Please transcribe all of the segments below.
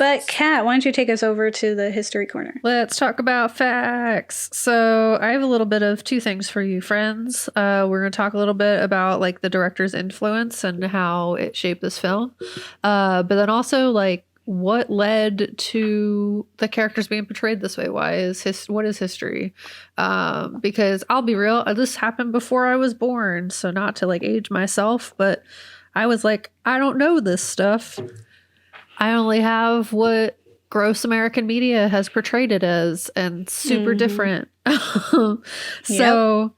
But Kat, why don't you take us over to the history corner? Let's talk about facts. So I have a little bit of two things for you, friends. We're going to talk a little bit about like the director's influence and how it shaped this film. But then also like what led to the characters being portrayed this way? What is history? Because I'll be real, this happened before I was born. So not to like age myself, but I was like, I don't know this stuff. I only have what gross American media has portrayed it as, and super different. So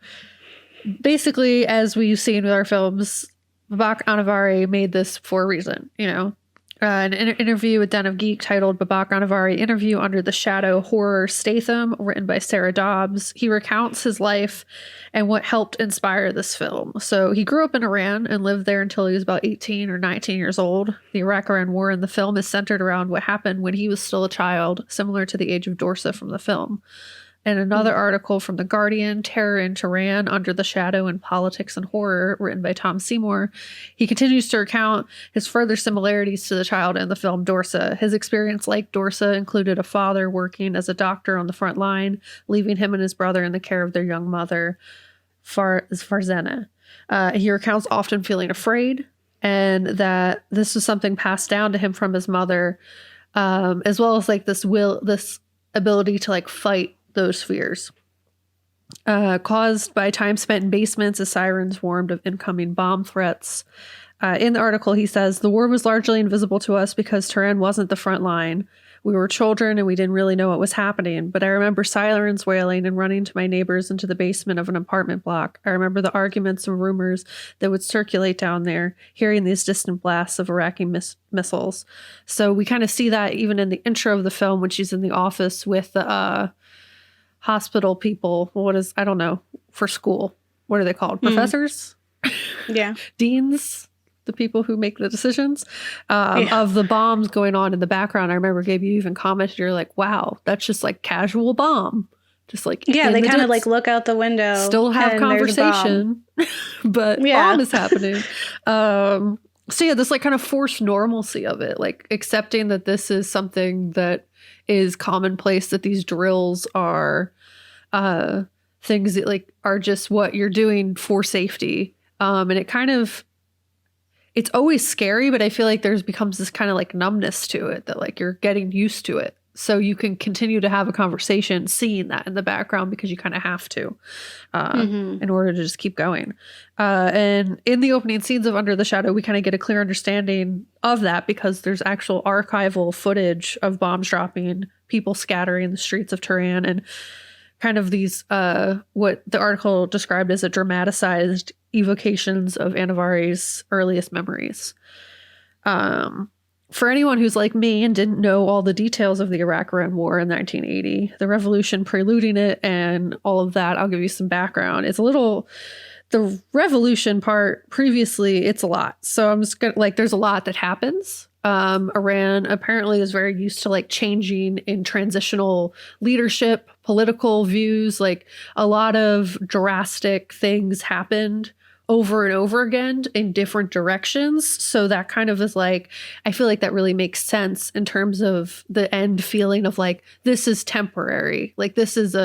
basically, as we've seen with our films, Babak Anvari made this for a reason, you know. An interview with Den of Geek titled Babak Anvari Interview Under the Shadow Horror Statham, written by Sarah Dobbs. He recounts his life and what helped inspire this film. So he grew up in Iran and lived there until he was about 18 or 19 years old. The Iraq-Iran War in the film is centered around what happened when he was still a child, similar to the age of Dorsa from the film. And another article from The Guardian, Terror in Tehran, Under the Shadow in Politics and Horror, written by Tom Seymour. He continues to recount his further similarities to the child in the film Dorsa. His experience, like Dorsa, included a father working as a doctor on the front line, leaving him and his brother in the care of their young mother, Farzana. He recounts often feeling afraid, and that this was something passed down to him from his mother, as well as like this ability to like fight those fears, caused by time spent in basements as sirens warned of incoming bomb threats. In the article, he says, the war was largely invisible to us because Tehran wasn't the front line. We were children and we didn't really know what was happening, but I remember sirens wailing and running to my neighbors into the basement of an apartment block. I remember the arguments and rumors that would circulate down there, hearing these distant blasts of Iraqi missiles. So we kind of see that even in the intro of the film when she's in the office with the hospital people. I don't know, for school. What are they called? Professors? Yeah. Deans? The people who make the decisions of the bombs going on in the background. I remember, Gabe, you even commented, you're like, wow, that's just like casual bomb. Just like, yeah, they kind of like look out the window. Still have conversation, but bomb is happening. So yeah, this like kind of forced normalcy of it, like accepting that this is something that is commonplace, that these drills are things that like are just what you're doing for safety. And it kind of, it's always scary, but I feel like there's becomes this kind of like numbness to it that like you're getting used to it. So you can continue to have a conversation seeing that in the background because you kind of have to in order to just keep going. And in the opening scenes of Under the Shadow, we kind of get a clear understanding of that because there's actual archival footage of bombs dropping, people scattering the streets of Tehran, and kind of these, what the article described as a dramatized evocations of Anvari's earliest memories. For anyone who's like me and didn't know all the details of the Iraq-Iran War in 1980, the revolution preluding it and all of that, I'll give you some background. It's a little, the revolution part previously, it's a lot. So I'm just gonna, like, there's a lot that happens. Iran apparently is very used to like changing in transitional leadership, political views, like a lot of drastic things happened over and over again in different directions. So that kind of is like, I feel like that really makes sense in terms of the end feeling of like, this is temporary. Like this is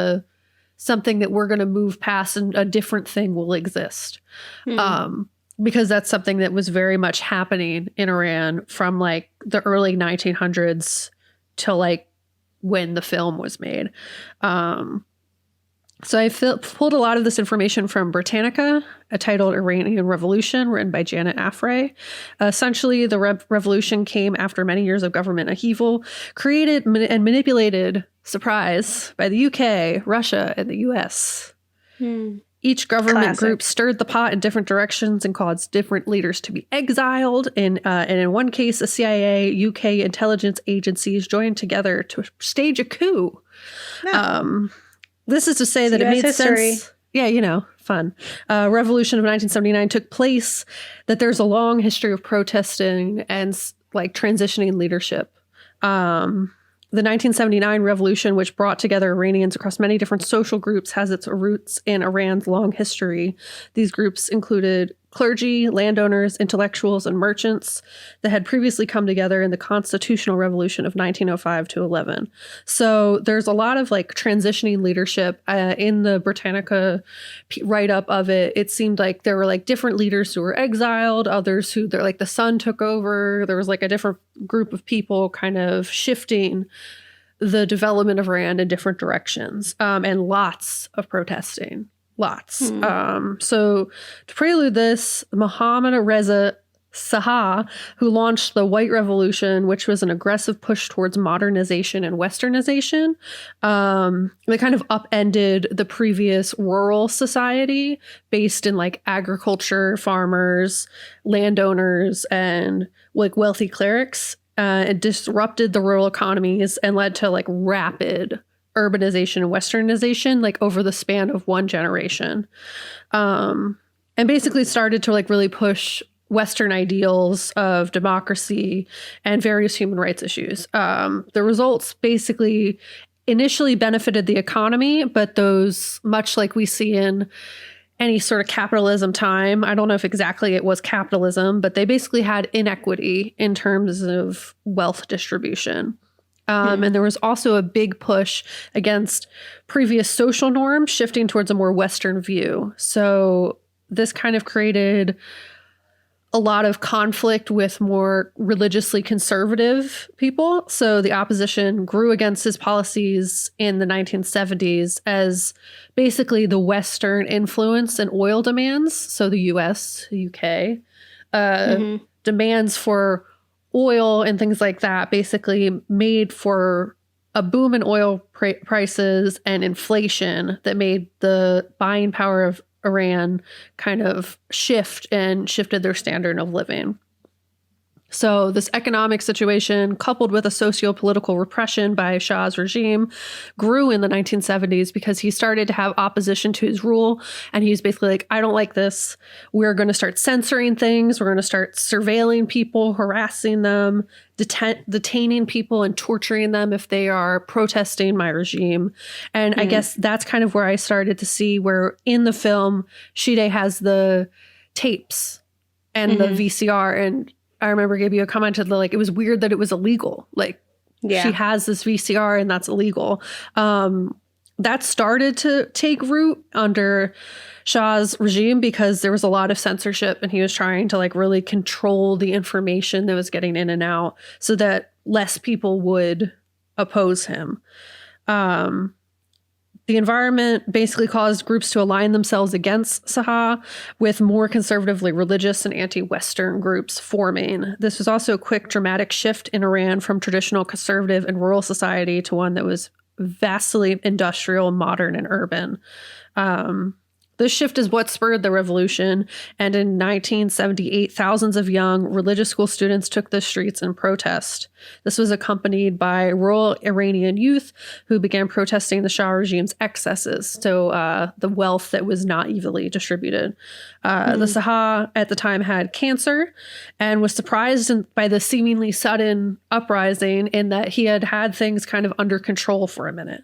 something that we're going to move past and a different thing will exist. Because that's something that was very much happening in Iran from like the early 1900s till like when the film was made. So I pulled a lot of this information from Britannica, titled Iranian Revolution, written by Janet Afray. Essentially, the revolution came after many years of government upheaval, created and manipulated, surprise, by the UK, Russia, and the US. Each government group stirred the pot in different directions and caused different leaders to be exiled. And in one case, the CIA, UK intelligence agencies joined together to stage a coup. This is to say that it made sense. Yeah, you know, fun. Revolution of 1979 took place, that there's a long history of protesting and like transitioning leadership. The 1979 revolution, which brought together Iranians across many different social groups, has its roots in Iran's long history. These groups included clergy, landowners, intellectuals, and merchants that had previously come together in the Constitutional Revolution of 1905 to 11. So there's a lot of like transitioning leadership in the Britannica write-up of it. It seemed like there were like different leaders who were exiled, others who they're like the son took over. There was like a different group of people kind of shifting the development of Iran in different directions, and lots of protesting. Lots. So to prelude this, Muhammad Reza Shah, who launched the White Revolution, which was an aggressive push towards modernization and westernization, they kind of upended the previous rural society based in like agriculture, farmers, landowners, and like wealthy clerics. It disrupted the rural economies and led to like rapid urbanization and westernization like over the span of one generation, and basically started to like really push Western ideals of democracy and various human rights issues. The results basically initially benefited the economy, but those, much like we see in any sort of capitalism time, I don't know if exactly it was capitalism, but they basically had inequity in terms of wealth distribution. And there was also a big push against previous social norms, shifting towards a more Western view. So this kind of created a lot of conflict with more religiously conservative people. So the opposition grew against his policies in the 1970s as basically the Western influence and oil demands. So the US, UK, demands for oil and things like that basically made for a boom in oil prices and inflation that made the buying power of Iran kind of shift and shifted their standard of living. So this economic situation, coupled with a socio-political repression by Shah's regime, grew in the 1970s because he started to have opposition to his rule. And he was basically like, I don't like this. We're going to start censoring things. We're going to start surveilling people, harassing them, detaining people and torturing them if they are protesting my regime. And I guess that's kind of where I started to see where in the film, Shide has the tapes and the VCR, and I remember gave you a comment to like, it was weird that it was illegal. Like she has this VCR and that's illegal. That started to take root under Shah's regime because there was a lot of censorship and he was trying to like really control the information that was getting in and out so that less people would oppose him. The environment basically caused groups to align themselves against Shah, with more conservatively religious and anti-Western groups forming. This was also a quick, dramatic shift in Iran from traditional conservative and rural society to one that was vastly industrial, modern, and urban. This shift is what spurred the revolution, and in 1978, thousands of young religious school students took the streets in protest. This was accompanied by rural Iranian youth who began protesting the Shah regime's excesses, so the wealth that was not evenly distributed. The Shah at the time had cancer and was surprised by the seemingly sudden uprising in that he had had things kind of under control for a minute.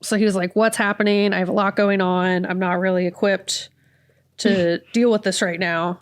So he was like, what's happening? I have a lot going on. I'm not really equipped to deal with this right now.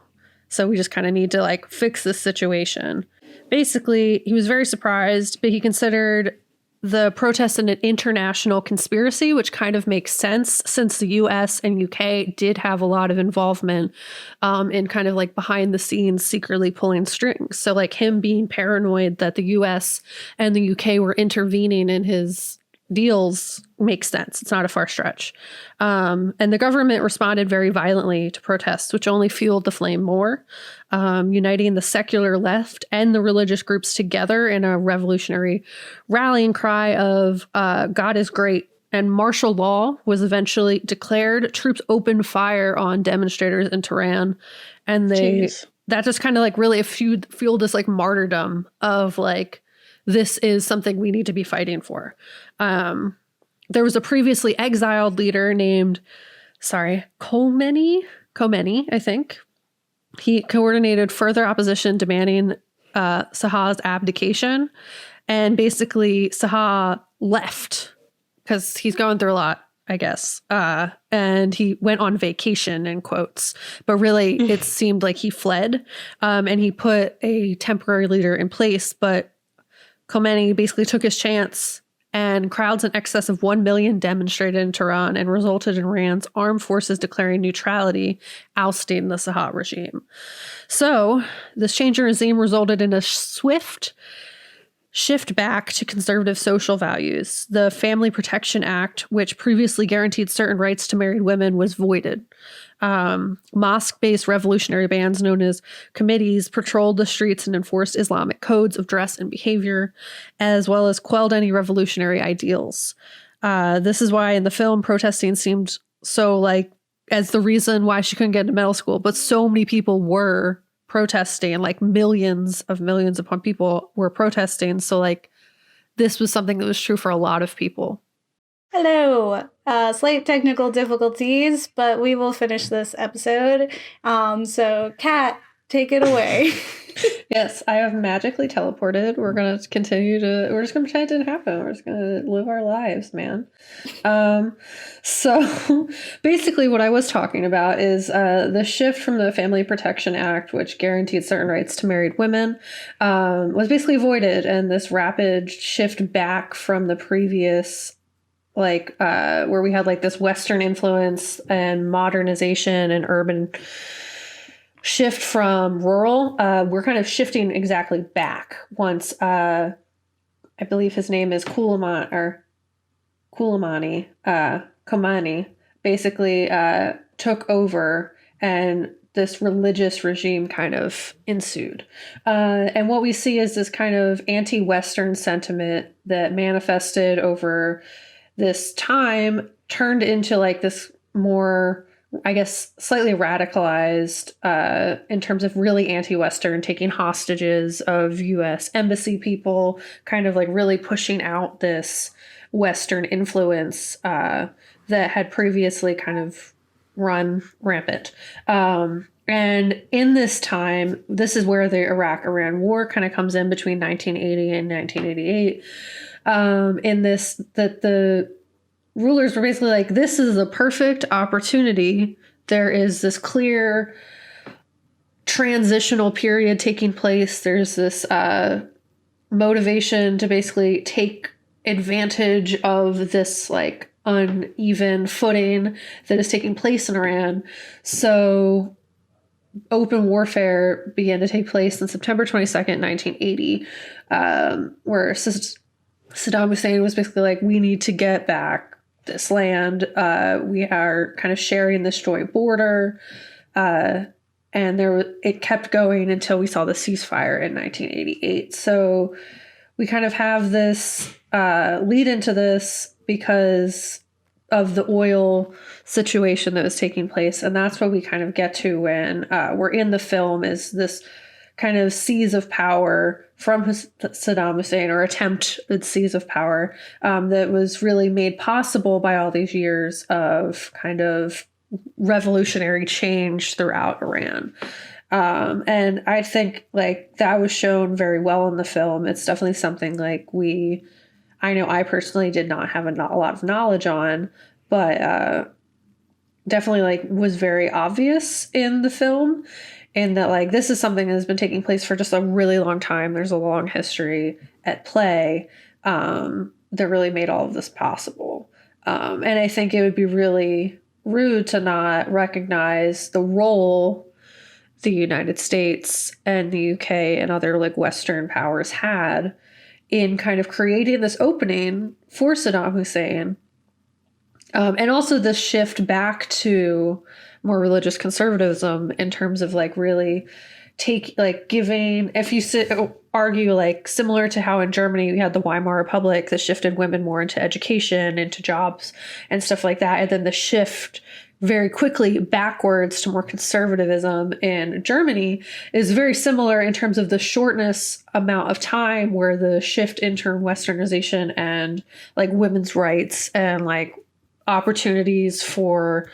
So we just kind of need to like fix this situation. Basically, he was very surprised, but he considered the protests an international conspiracy, which kind of makes sense since the US and UK did have a lot of involvement in kind of like behind the scenes secretly pulling strings. So like him being paranoid that the US and the UK were intervening in his deals makes sense. It's not a far stretch. And the government responded very violently to protests, which only fueled the flame more, uniting the secular left and the religious groups together in a revolutionary rallying cry of God is great. And martial law was eventually declared. Troops opened fire on demonstrators in Tehran. And that just kind of like really fueled this like martyrdom of like, this is something we need to be fighting for. There was a previously exiled leader named, Khomeini, I think. He coordinated further opposition demanding Shah's abdication. And basically Shah left because he's going through a lot. I guess. And he went on vacation in quotes, but really it seemed like he fled. And he put a temporary leader in place, but Khomeini basically took his chance, and crowds in excess of 1 million demonstrated in Tehran and resulted in Iran's armed forces declaring neutrality, ousting the Sahat regime. So this change in regime resulted in a swift shift back to conservative social values. The Family Protection Act, which previously guaranteed certain rights to married women, was voided. Mosque-based revolutionary bands known as committees patrolled the streets and enforced Islamic codes of dress and behavior, as well as quelled any revolutionary ideals. This is why in the film, protesting seemed so like as the reason why she couldn't get into medical school, but so many people were protesting, like millions upon people were protesting. So like this was something that was true for a lot of people. Hello. Slight technical difficulties, but we will finish this episode. So, Kat, take it away. Yes, I have magically teleported. We're going to we're just going to pretend it didn't happen. We're just going to live our lives, man. So basically what I was talking about is the shift from the Family Protection Act, which guaranteed certain rights to married women, was basically voided. And this rapid shift back from the previous where we had like this Western influence and modernization and urban shift from rural, we're kind of shifting exactly back once I believe his name is Khomeini basically took over, and this religious regime kind of ensued. And what we see is this kind of anti-Western sentiment that manifested over this time turned into like this more, I guess, slightly radicalized in terms of really anti-Western, taking hostages of U.S. embassy people, kind of like really pushing out this Western influence that had previously kind of run rampant. And in this time, this is where the Iraq-Iran war kind of comes in between 1980 and 1988. In this, that the rulers were basically like, this is the perfect opportunity. There is this clear transitional period taking place. There's this motivation to basically take advantage of this like uneven footing that is taking place in Iran. So open warfare began to take place on September 22nd, 1980, where Saddam Hussein was basically like, we need to get back this land. We are kind of sharing this joint border. And it kept going until we saw the ceasefire in 1988. So we kind of have this lead into this because of the oil situation that was taking place. And that's what we kind of get to when we're in the film, is this kind of seize of power from Saddam Hussein, or attempted seize of power, that was really made possible by all these years of kind of revolutionary change throughout Iran. And I think like that was shown very well in the film. It's definitely something like I know I personally did not have a lot of knowledge on, but definitely like was very obvious in the film. And that like this is something that has been taking place for just a really long time. There's a long history at play that really made all of this possible. And I think it would be really rude to not recognize the role the United States and the UK and other like Western powers had in kind of creating this opening for Saddam Hussein. And also this shift back to more religious conservatism in terms of like really giving, if you argue like similar to how in Germany we had the Weimar Republic that shifted women more into education, into jobs and stuff like that. And then the shift very quickly backwards to more conservatism in Germany is very similar in terms of the shortness amount of time where the shift into Westernization and like women's rights and like opportunities for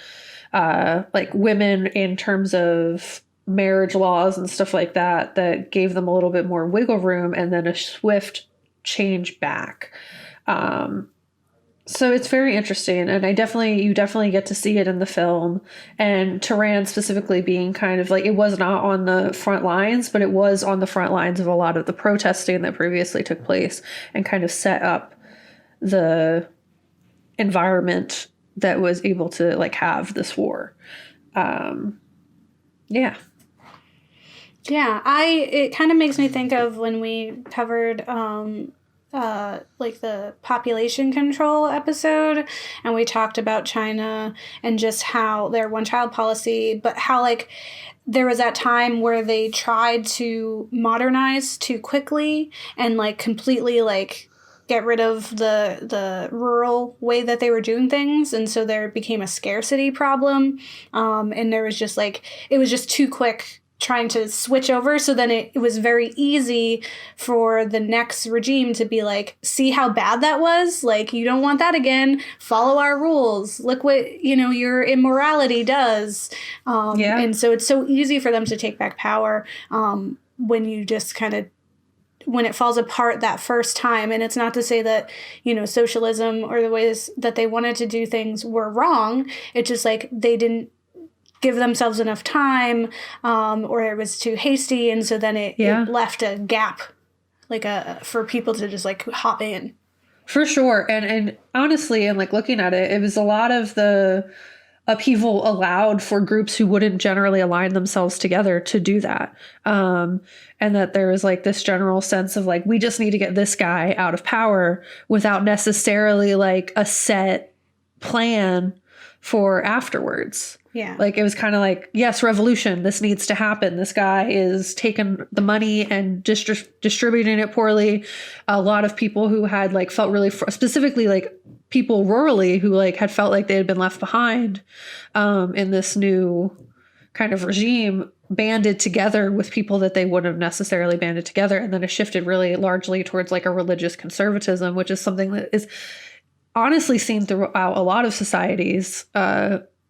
like women in terms of marriage laws and stuff like that, that gave them a little bit more wiggle room, and then a swift change back. So it's very interesting, and you definitely get to see it in the film. And Tehran specifically being kind of like, it was not on the front lines, but it was on the front lines of a lot of the protesting that previously took place, and kind of set up the environment that was able to like have this war. Yeah. Yeah, it kind of makes me think of when we covered like the population control episode, and we talked about China and just how their one child policy, but how like there was that time where they tried to modernize too quickly and like completely like get rid of the rural way that they were doing things, and so there became a scarcity problem, and there was just like it was just too quick trying to switch over. So then it was very easy for the next regime to be like, see how bad that was? Like, you don't want that again. Follow our rules. Look what, your immorality does. And so it's so easy for them to take back power when you just kind of, when it falls apart that first time. And it's not to say that, socialism or the ways that they wanted to do things were wrong. It's just like they didn't give themselves enough time, or it was too hasty, and so then it left a gap, like for people to just like hop in. For sure, and honestly, and like looking at it, it was a lot of the upheaval allowed for groups who wouldn't generally align themselves together to do that, and that there was like this general sense of like, we just need to get this guy out of power without necessarily like a set plan for afterwards. Yeah. Like it was kind of like, yes, revolution, this needs to happen. This guy is taking the money and distributing it poorly. A lot of people who had like felt really, specifically like people rurally who like had felt like they had been left behind in this new kind of regime, banded together with people that they wouldn't have necessarily banded together. And then it shifted really largely towards like a religious conservatism, which is something that is honestly seen throughout a lot of societies,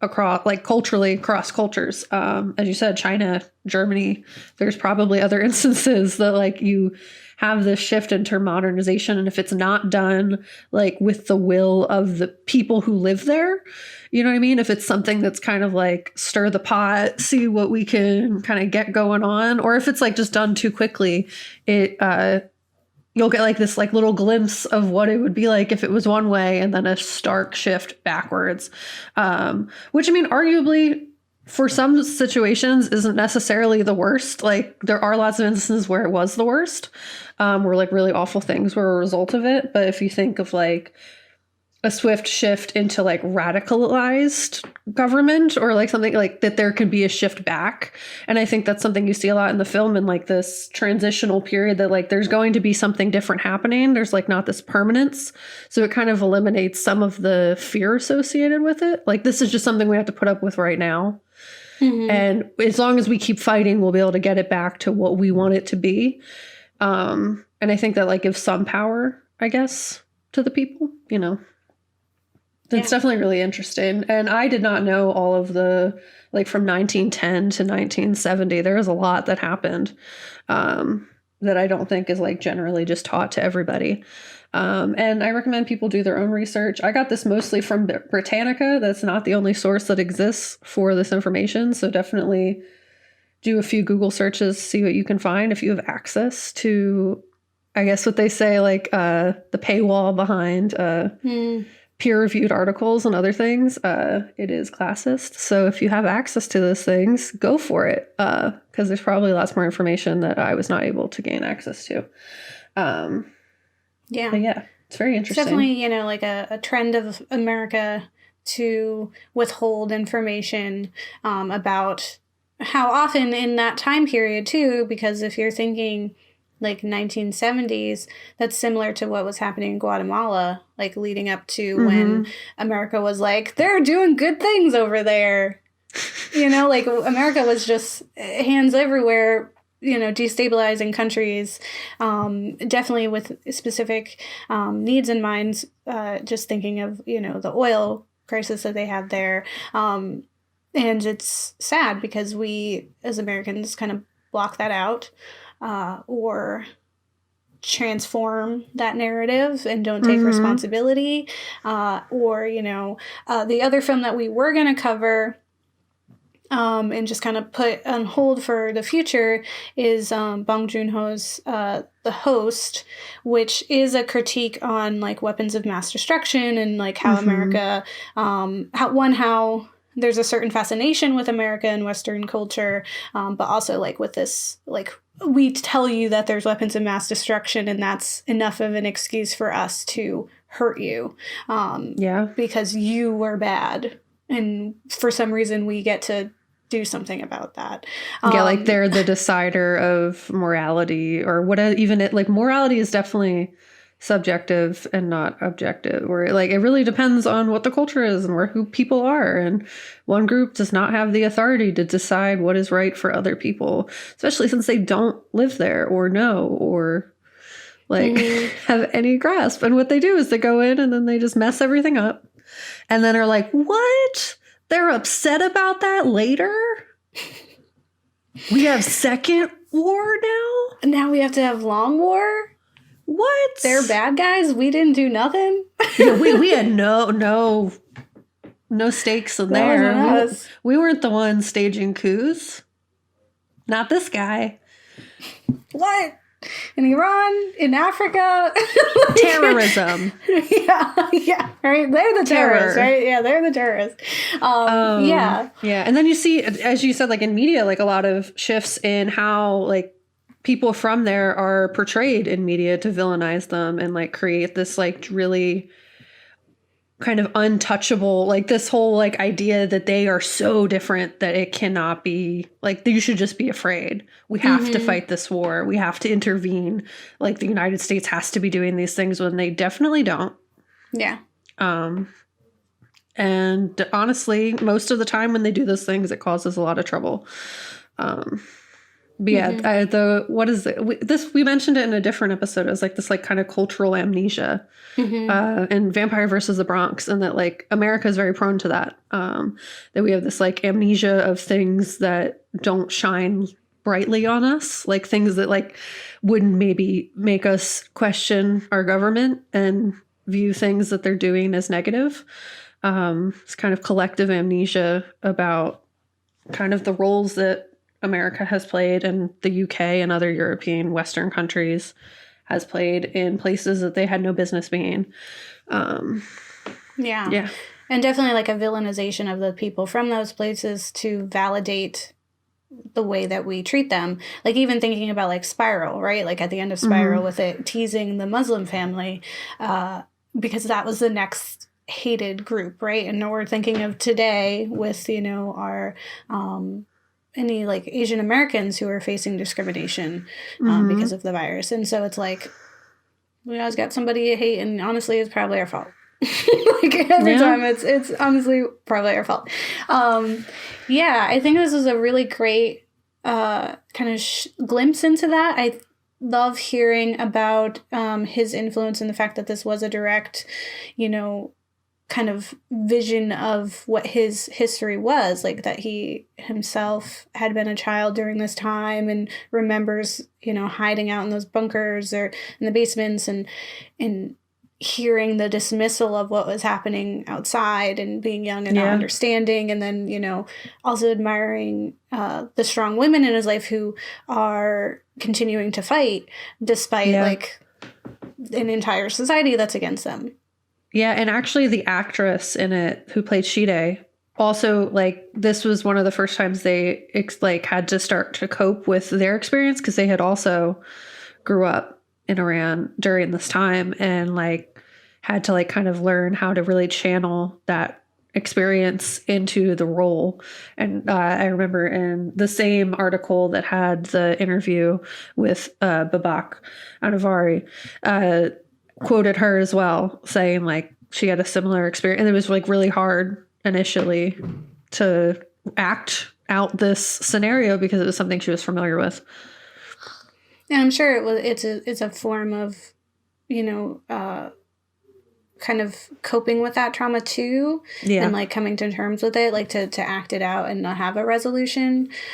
across like culturally across cultures. As you said, China, Germany, there's probably other instances that like you have this shift into modernization. And if it's not done like with the will of the people who live there, you know what I mean? If it's something that's kind of like stir the pot, see what we can kind of get going on, or if it's like just done too quickly, you'll get like this like little glimpse of what it would be like if it was one way and then a stark shift backwards. Which I mean, arguably for some situations isn't necessarily the worst. Like there are lots of instances where it was the worst, where like really awful things were a result of it. But if you think of like a swift shift into like radicalized government, or like something like that, there can be a shift back. And I think that's something you see a lot in the film, in like this transitional period, that like there's going to be something different happening. There's like not this permanence. So it kind of eliminates some of the fear associated with it. Like this is just something we have to put up with right now. Mm-hmm. And as long as we keep fighting, we'll be able to get it back to what we want it to be. And I think that like gives some power, I guess, to the people, It's definitely really interesting. And I did not know all of the, like from 1910 to 1970, there was a lot that happened that I don't think is like generally just taught to everybody. And I recommend people do their own research. I got this mostly from Britannica. That's not the only source that exists for this information. So definitely do a few Google searches, see what you can find if you have access to, I guess what they say, like the paywall behind peer-reviewed articles and other things. It is classist. So if you have access to those things, go for it, because there's probably lots more information that I was not able to gain access to. But yeah, it's very interesting. It's definitely, like a trend of America to withhold information about how often in that time period too, because if you're thinking like 1970s, that's similar to what was happening in Guatemala, like leading up to when America was like, they're doing good things over there. Like America was just hands everywhere, destabilizing countries, definitely with specific needs in mind, just thinking of, the oil crisis that they had there. And it's sad because we as Americans kind of block that out. Or transform that narrative and don't take responsibility. Or, the other film that we were going to cover and just kind of put on hold for the future is Bong Joon-ho's The Host, which is a critique on like weapons of mass destruction and like how America, how there's a certain fascination with America and Western culture, but also like with this, like we tell you that there's weapons of mass destruction and that's enough of an excuse for us to hurt you because you were bad. And for some reason we get to do something about that. Like they're the decider of morality or what, even it, like morality is definitely subjective and not objective, or like it really depends on what the culture is and who people are. And one group does not have the authority to decide what is right for other people, especially since they don't live there or know or like have any grasp. And what they do is they go in and then they just mess everything up. And then are like, what? They're upset about that later? We have second war now? Now we have to have long war? What? They're bad guys? We didn't do nothing? Yeah, we had no stakes in there. We weren't the ones staging coups. Not this guy. What? In Iran? In Africa? Terrorism. Yeah, right? They're the terrorists, right? Yeah, they're the terrorists. Yeah. And then you see, as you said, like in media, like a lot of shifts in how like people from there are portrayed in media to villainize them and like create this like really kind of untouchable, like this whole like idea that they are so different that it cannot be like, you should just be afraid. We have to fight this war. We have to intervene. Like the United States has to be doing these things when they definitely don't. Yeah. And honestly, most of the time when they do those things, it causes a lot of trouble. But yeah, what is it? We mentioned it in a different episode. It was like this like kind of cultural amnesia in Vampire versus the Bronx, and that like America is very prone to that. That we have this like amnesia of things that don't shine brightly on us, like things that like wouldn't maybe make us question our government and view things that they're doing as negative. It's kind of collective amnesia about kind of the roles that America has played and the UK and other European Western countries has played in places that they had no business being. Yeah. And definitely like a villainization of the people from those places to validate the way that we treat them. Like even thinking about like Spiral, right? Like at the end of Spiral with it teasing the Muslim family, because that was the next hated group, right? And we're thinking of today with, our any like Asian Americans who are facing discrimination because of the virus. And so it's like, we always got somebody you hate, and honestly, it's probably our fault. Like every time it's honestly probably our fault. I think this is a really great kind of glimpse into that. I love hearing about his influence and the fact that this was a direct, kind of vision of what his history was, like that he himself had been a child during this time and remembers, hiding out in those bunkers or in the basements and hearing the dismissal of what was happening outside and being young and not understanding. And then, also admiring the strong women in his life who are continuing to fight despite like an entire society that's against them. Yeah, and actually the actress in it who played Shide also, like, this was one of the first times they, had to start to cope with their experience because they had also grew up in Iran during this time and, had to, kind of learn how to really channel that experience into the role. And I remember in the same article that had the interview with Babak Anvari, quoted her as well, saying she had a similar experience, and it was really hard initially to act out this scenario because it was something she was familiar with. And I'm sure it's a form of, kind of coping with that trauma too, and coming to terms with it, to act it out and not have a resolution.